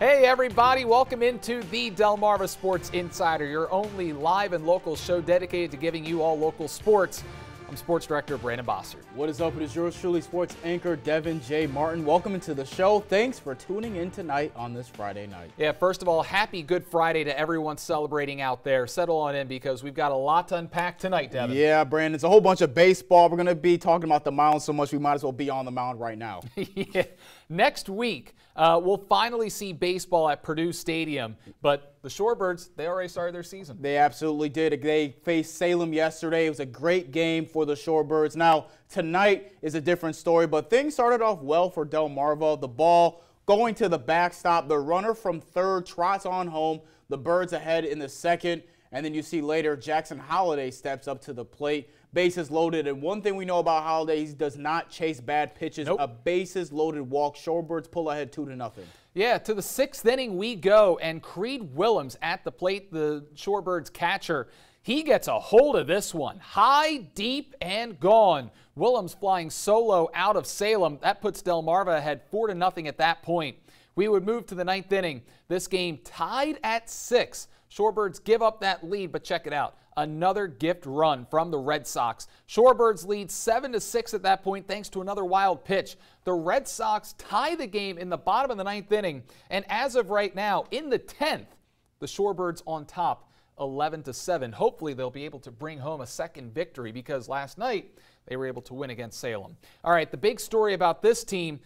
Hey everybody, welcome into the Delmarva Sports Insider, your only live and local show dedicated to giving you all local sports. I'm Sports Director Brandon Bossert. What is up? It is yours truly, sports anchor Devin J. Martin. Welcome into the show. Thanks for tuning in tonight on this Friday night. Yeah, first of all, happy Good Friday to everyone celebrating out there. Settle on in because we've got a lot to unpack tonight, Devin. Yeah, Brandon, it's a whole bunch of baseball. We're going to be talking about the mound so much we might as well be on the mound right now. Yeah. Next week, we'll finally see baseball at Purdue Stadium, but the Shorebirds, they already started their season. They absolutely did. They faced Salem yesterday. It was a great game for the Shorebirds. Now, tonight is a different story, but things started off well for Delmarva. The ball going to the backstop. The runner from third trots on home. The Birds ahead in the second. And then you see later Jackson Holliday steps up to the plate. Bases loaded. And one thing we know about Holliday, he does not chase bad pitches. Nope. A bases loaded walk. Shorebirds pull ahead 2-0. Yeah, to the sixth inning we go, and Creed Willems at the plate, the Shorebirds catcher. He gets a hold of this one. High, deep, and gone. Willems flying solo out of Salem. That puts Delmarva ahead 4-0 at that point. We would move to the ninth inning. This game tied at 6. Shorebirds give up that lead, but check it out. Another gift run from the Red Sox. Shorebirds lead 7-6 at that point thanks to another wild pitch. The Red Sox tie the game in the bottom of the ninth inning. And as of right now, in the 10th, the Shorebirds on top 11-7. Hopefully they'll be able to bring home a second victory because last night they were able to win against Salem. All right, the big story about this team,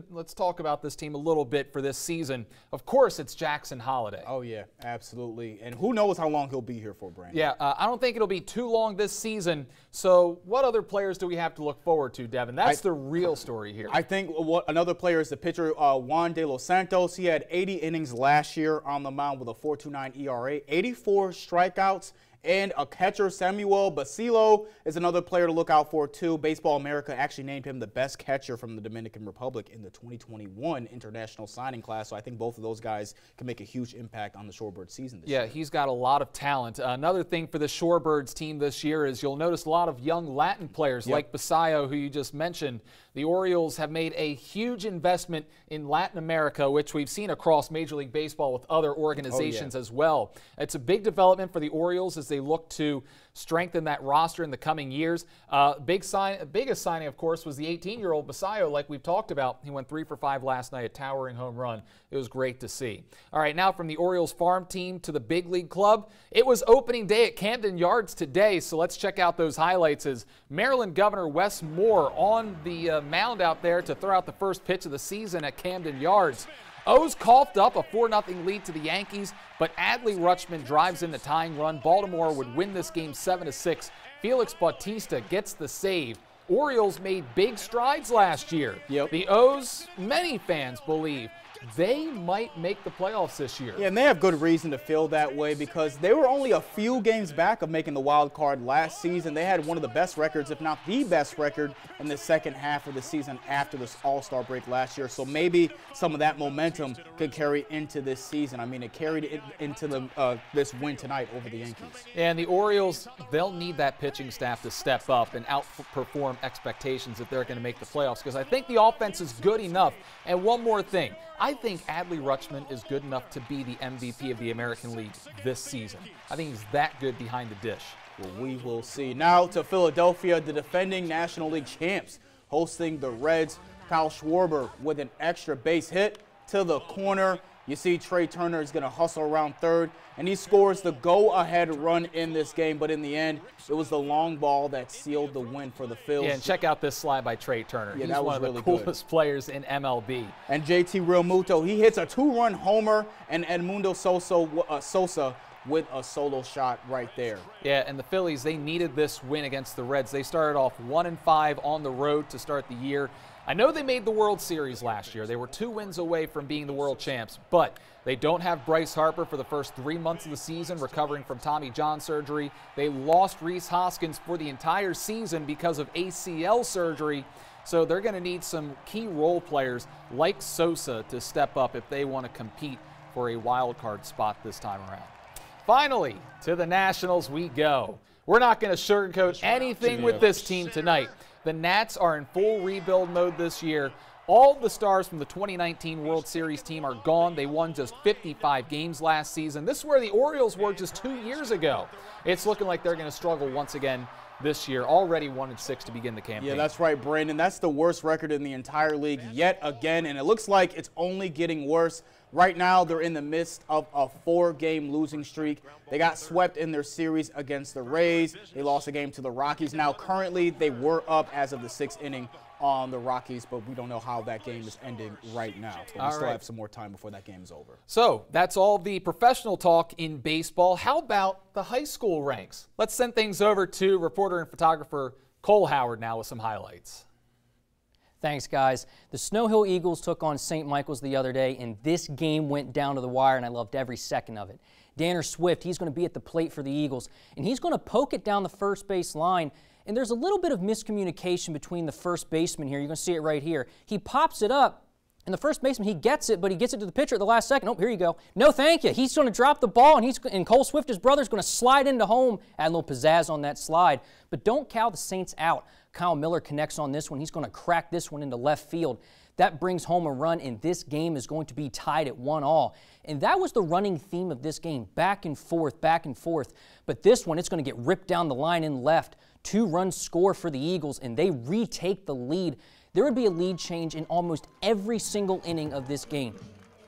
let's talk about this team a little bit for this season. Of course, it's Jackson Holliday. Oh, yeah, absolutely. And who knows how long he'll be here for, Brandon. Yeah, I don't think it'll be too long this season. So what other players do we have to look forward to, Devin? That's the real story here. I think another player is the pitcher, Juan De Los Santos. He had 80 innings last year on the mound with a 4.29 ERA, 84 strikeouts. And a catcher, Samuel Basilio, is another player to look out for, too. Baseball America actually named him the best catcher from the Dominican Republic in the 2021 international signing class. So I think both of those guys can make a huge impact on the Shorebirds season this year. Yeah, he's got a lot of talent. Another thing for the Shorebirds team this year is you'll notice a lot of young Latin players like Basilio, who you just mentioned. The Orioles have made a huge investment in Latin America, which we've seen across Major League Baseball with other organizations as well. It's a big development for the Orioles as they look to strengthen that roster in the coming years. Biggest signing, of course, was the 18-year-old Basilio, like we've talked about. He went 3 for 5 last night, a towering home run. It was great to see. All right, now from the Orioles farm team to the big league club. It was opening day at Camden Yards today, so let's check out those highlights as Maryland Governor Wes Moore on the mound out there to throw out the first pitch of the season at Camden Yards. O's coughed up a 4-0 lead to the Yankees, but Adley Rutschman drives in the tying run. Baltimore would win this game 7-6. Felix Bautista gets the save. Orioles made big strides last year. The O's, many fans believe, they might make the playoffs this year. Yeah, and they have good reason to feel that way because they were only a few games back of making the wild card last season. They had one of the best records, if not the best record, in the second half of the season after this All-Star break last year. So maybe some of that momentum could carry into this season. I mean, it carried it into this win tonight over the Yankees. And the Orioles, they'll need that pitching staff to step up and outperform expectations if they're going to make the playoffs because I think the offense is good enough. And one more thing. I think Adley Rutschman is good enough to be the MVP of the American League this season. I think he's that good behind the dish. Well, we will see. Now to Philadelphia, the defending National League champs, hosting the Reds. Kyle Schwarber with an extra base hit to the corner. You see Trey Turner is going to hustle around third, and he scores the go-ahead run in this game. But in the end, it was the long ball that sealed the win for the Phils. Yeah, and check out this slide by Trey Turner. Yeah, he's one of the coolest players in MLB. And JT Realmuto, he hits a 2-run homer, and Edmundo Sosa with a solo shot right there. Yeah, and the Phillies, they needed this win against the Reds. They started off 1-5 on the road to start the year. I know they made the World Series last year. They were 2 wins away from being the world champs, but they don't have Bryce Harper for the first 3 months of the season, recovering from Tommy John surgery. They lost Rhys Hoskins for the entire season because of ACL surgery. So they're going to need some key role players like Sosa to step up if they want to compete for a wild card spot this time around. Finally, to the Nationals we go. We're not going to sugarcoat anything with this team tonight. The Nats are in full rebuild mode this year. All the stars from the 2019 World Series team are gone. They won just 55 games last season. This is where the Orioles were just 2 years ago. It's looking like they're going to struggle once again this year. Already 1-6 to begin the campaign. Yeah, that's right, Brandon. That's the worst record in the entire league yet again, and it looks like it's only getting worse. Right now, they're in the midst of a 4-game losing streak. They got swept in their series against the Rays. They lost a game to the Rockies. Now, currently, they were up as of the 6th inning on the Rockies, but we don't know how that game is ending right now. But we still have some more time before that game is over. So that's all the professional talk in baseball. How about the high school ranks? Let's send things over to reporter and photographer Cole Howard now with some highlights. Thanks, guys. The Snow Hill Eagles took on St. Michael's the other day, and this game went down to the wire, and I loved every second of it. Danner Swift, he's going to be at the plate for the Eagles, and he's going to poke it down the first base line. And there's a little bit of miscommunication between the first baseman here. You're going to see it right here. He pops it up, and the first baseman, he gets it, but he gets it to the pitcher at the last second. Oh, here you go. No, thank you. He's going to drop the ball, and Cole Swift, his brother, is going to slide into home. Add a little pizzazz on that slide. But don't cow the Saints out. Kyle Miller connects on this one. He's going to crack this one into left field. That brings home a run, and this game is going to be tied at 1-all. And that was the running theme of this game, back and forth, back and forth. But this one, it's going to get ripped down the line and left. 2-run score for the Eagles, and they retake the lead. There would be a lead change in almost every single inning of this game.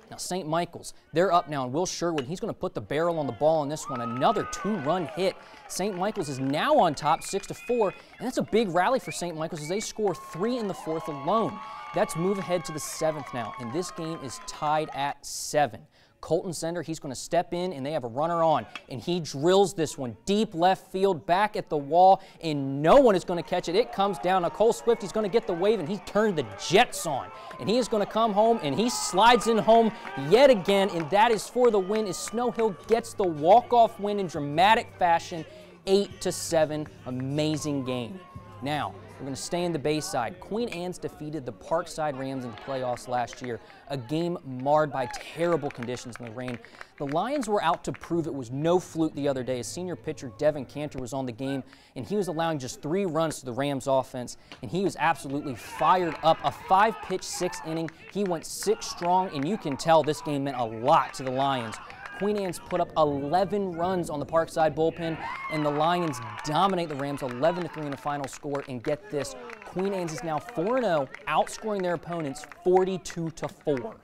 Now, St. Michael's, they're up now, and Will Sherwood, he's going to put the barrel on the ball on this one. Another 2-run hit. St. Michael's is now on top, 6-4, and that's a big rally for St. Michael's as they score 3 in the 4th alone. That's move ahead to the 7th now, and this game is tied at 7. Colton Sender, he's going to step in, and they have a runner on, and he drills this one deep left field, back at the wall, and no one is going to catch it. It comes down. Now, Cole Swift, he's going to get the wave, and he turned the Jets on, and he is going to come home, and he slides in home yet again, and that is for the win as Snow Hill gets the walk-off win in dramatic fashion, 8-7. Amazing game. Now, we're going to stay in the Bayside. Queen Anne's defeated the Parkside Rams in the playoffs last year, a game marred by terrible conditions in the rain. The Lions were out to prove it was no fluke the other day as senior pitcher Devin Cantor was on the game, and he was allowing just 3 runs to the Rams offense, and he was absolutely fired up. A 5-pitch, 6th inning. He went 6 strong, and you can tell this game meant a lot to the Lions. Queen Anne's put up 11 runs on the Parkside bullpen, and the Lions dominate the Rams 11-3 in the final score. And get this, Queen Anne's is now 4-0, outscoring their opponents 42-4.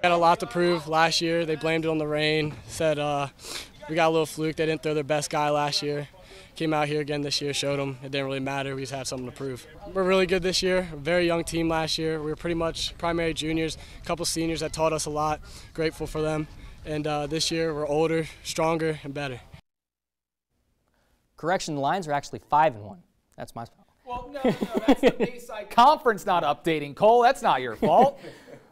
Had a lot to prove last year. They blamed it on the rain, said we got a little fluke. They didn't throw their best guy last year. Came out here again this year, showed them it didn't really matter. We just had something to prove. We're really good this year. A very young team last year. We were pretty much primary juniors, a couple seniors that taught us a lot. Grateful for them. And this year, we're older, stronger, and better. Correction, the Lions are actually 5-1. That's my fault. Well, no, that's the Bayside Conference not updating, Cole. That's not your fault.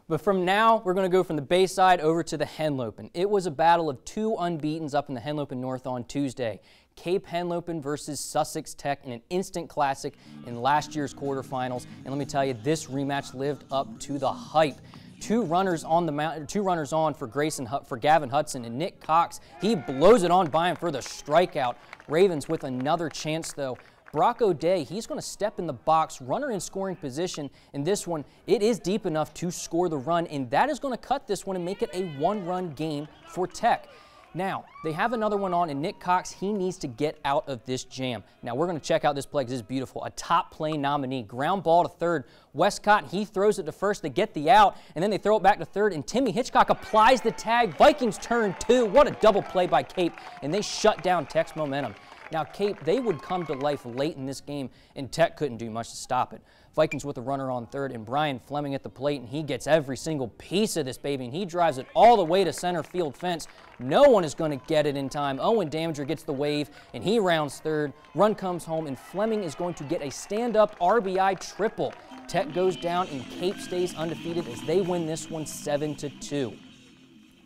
But from now, we're going to go from the Bayside over to the Henlopen. It was a battle of 2 unbeatens up in the Henlopen North on Tuesday. Cape Henlopen versus Sussex Tech in an instant classic in last year's quarterfinals. And let me tell you, this rematch lived up to the hype. 2 runners on the mound, 2 runners on for Gavin Hudson, and Nick Cox, he blows it on by him for the strikeout. Ravens with another chance though. Brock O'Day, he's going to step in the box, runner in scoring position. In this one, it is deep enough to score the run, and that is going to cut this one and make it a 1-run game for Tech. Now, they have another one on, and Nick Cox, he needs to get out of this jam. Now, we're going to check out this play because it's beautiful. A top play nominee. Ground ball to third. Westcott, he throws it to first to get the out, and then they throw it back to third, and Timmy Hitchcock applies the tag. Vikings turn 2. What a double play by Cape, and they shut down Tech's momentum. Now, Cape, they would come to life late in this game, and Tech couldn't do much to stop it. Vikings with a runner on third, and Brian Fleming at the plate, and he gets every single piece of this baby, and he drives it all the way to center field fence. No one is going to get it in time. Owen Damager gets the wave, and he rounds third. Run comes home, and Fleming is going to get a stand-up RBI triple. Tech goes down, and Cape stays undefeated as they win this one 7-2.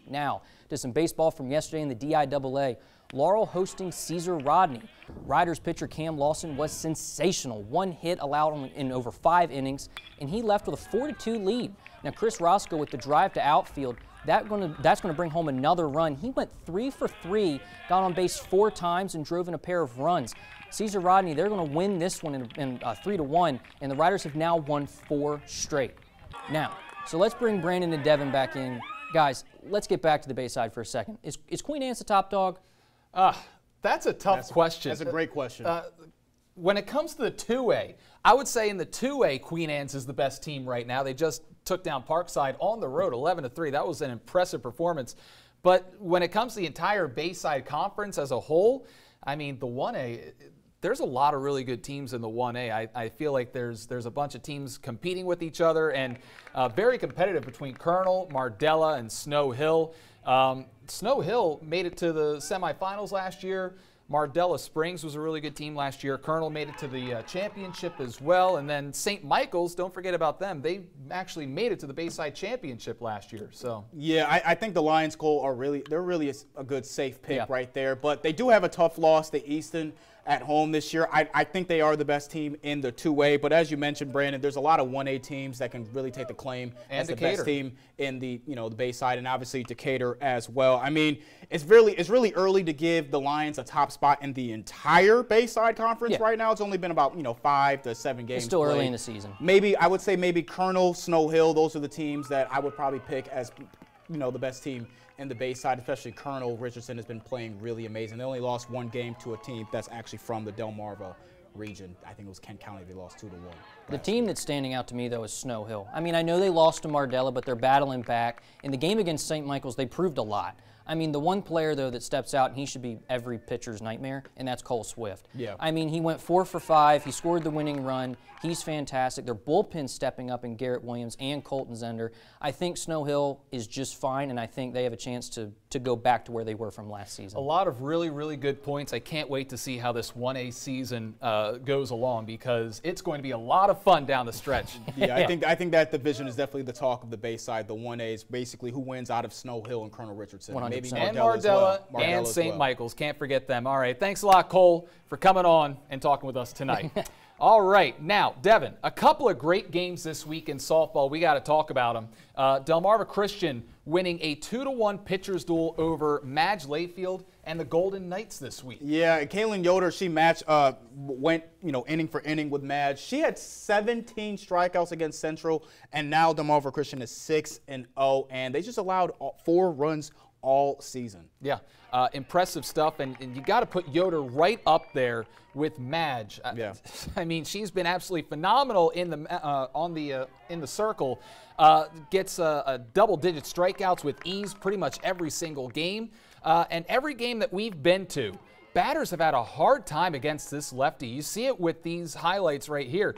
Now, to some baseball from yesterday in the DIAA. Laurel hosting Cesar Rodney. Riders pitcher Cam Lawson was sensational. 1 hit allowed in over 5 innings, and he left with a 4-2 lead. Now, Chris Roscoe with the drive to outfield. that's going to bring home another run. He went 3 for 3, got on base 4 times, and drove in a pair of runs. Caesar Rodney, they're going to win this one in 3-1, and the Riders have now won 4 straight. Now, so let's bring Brandon and Devin back in. Guys, let's get back to the Bayside for a second. Is Queen Anne's the top dog? That's a tough question. That's a great question. When it comes to the 2A, I would say in the 2A, Queen Anne's is the best team right now. They just took down Parkside on the road, 11-3. That was an impressive performance. But when it comes to the entire Bayside Conference as a whole, I mean, the 1A, there's a lot of really good teams in the 1A. I feel like there's a bunch of teams competing with each other and very competitive between Colonel, Mardella, and Snow Hill. Snow Hill made it to the semifinals last year. Mardella Springs was a really good team last year. Colonel made it to the championship as well. And then St. Michael's, don't forget about them. They actually made it to the Bayside Championship last year. So yeah, I think the Lions, Cole, they're really a good safe pick right there. But they do have a tough loss to Easton at home this year. I think they are the best team in the 2A. But as you mentioned, Brandon, there's a lot of 1A teams that can really take the claim as the best team in the the Bayside, and obviously Decatur as well. I mean, it's really early to give the Lions a top spot in the entire Bayside Conference right now. It's only been about 5 to 7 games. It's still played. early in the season. I would say maybe Colonel, Snow Hill. Those are the teams that I would probably pick as the best team in the Bayside, especially Colonel. Richardson has been playing really amazing. They only lost 1 game to a team that's actually from the Delmarva region. I think it was Kent County. They lost 2-1. The team that's standing out to me, though, is Snow Hill. I mean, I know they lost to Mardella, but they're battling back. In the game against St. Michael's, they proved a lot. I mean, the one player, though, that steps out, and he should be every pitcher's nightmare, and that's Cole Swift. Yeah. I mean, he went 4 for 5. He scored the winning run. He's fantastic. Their bullpen's stepping up in Garrett Williams and Colton Zender. I think Snow Hill is just fine, and I think they have a chance to go back to where they were from last season. A lot of really, really good points. I can't wait to see how this 1A season goes along, because it's going to be a lot of fun down the stretch. Yeah, I think that division is definitely the talk of the Bayside. The 1A is basically who wins out of Snow Hill and Colonel Richardson. 100%. Maybe And Mardella and St. Michael's. Can't forget them. All right. Thanks a lot, Cole, for coming on and talking with us tonight. All right. Now, Devin, a couple of great games this week in softball. We got to talk about them. Delmarva Christian winning a 2-1 pitcher's duel over Madge Layfield and the Golden Knights this week. Yeah, Kaylin Yoder, she went inning for inning with Madge. She had 17 strikeouts against Central, and now Delmarva Christian is 6-0, and they just allowed 4 runs all season. Yeah, impressive stuff, and you got to put Yoder right up there with Madge. Yeah. I mean, she's been absolutely phenomenal in the in the circle. Gets a double-digit strikeouts with ease pretty much every single game, and every game that we've been to, batters have had a hard time against this lefty. You see it with these highlights right here.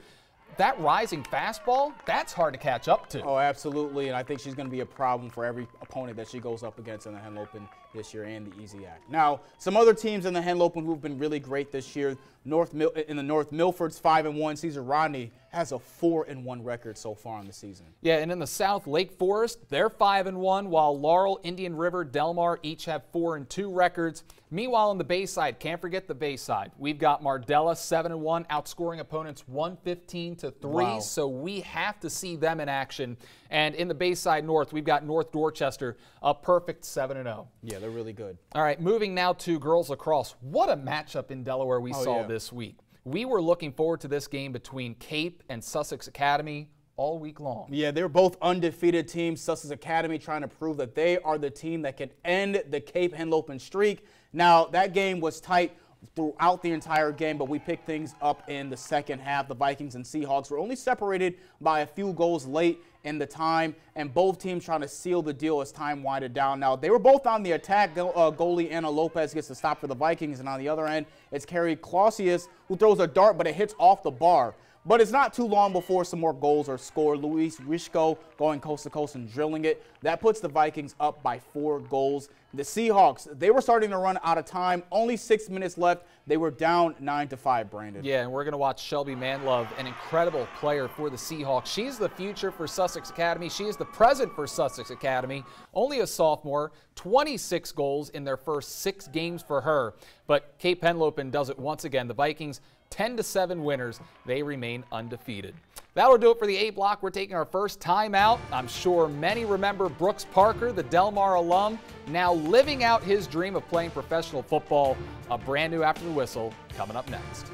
That rising fastball, that's hard to catch up to. Oh, absolutely, and I think she's going to be a problem for every opponent that she goes up against in the Henlopen this year and the Easy Act. Now, some other teams in the Henlopen who've been really great this year, in the North, Milford's 5-1. Caesar Rodney has a 4-1 record so far in the season. Yeah, and in the South, Lake Forest, they're 5-1, while Laurel, Indian River, Delmar each have 4-2 records. Meanwhile, on the Bayside, can't forget the Bayside. We've got Mardella 7-1, outscoring opponents 115-3. Wow. So we have to see them in action. And in the Bayside North, we've got North Dorchester, a perfect 7-0. Yeah, they're really good. All right, moving now to girls lacrosse. What a matchup in Delaware we saw this week. We were looking forward to this game between Cape and Sussex Academy all week long. Yeah, they're both undefeated teams. Sussex Academy trying to prove that they are the team that can end the Cape Henlopen streak. Now, that game was tight throughout the entire game, but we picked things up in the second half. The Vikings and Seahawks were only separated by a few goals late in the time, and both teams trying to seal the deal as time winded down. Now, they were both on the attack. Goalie Anna Lopez gets the stop for the Vikings, and on the other end, it's Carrie Clausius who throws a dart, but it hits off the bar. But it's not too long before some more goals are scored. Luis Rishko going coast to coast and drilling it. That puts the Vikings up by 4 goals. The Seahawks, they were starting to run out of time. Only 6 minutes left. They were down 9-5, Brandon. Yeah, and we're going to watch Shelby Manlove, an incredible player for the Seahawks. She's the future for Sussex Academy. She is the present for Sussex Academy. Only a sophomore, 26 goals in their first 6 games for her. But Cape Henlopen does it once again. The Vikings 10-7 winners. They remain undefeated. That'll do it for the A block. We're taking our first time out. I'm sure many remember Brooks Parker, the Delmar alum, now living out his dream of playing professional football. A brand new After the Whistle coming up next.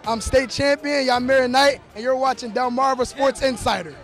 I'm state champion Yamir Knight, and you're watching Delmarva Sports Insider.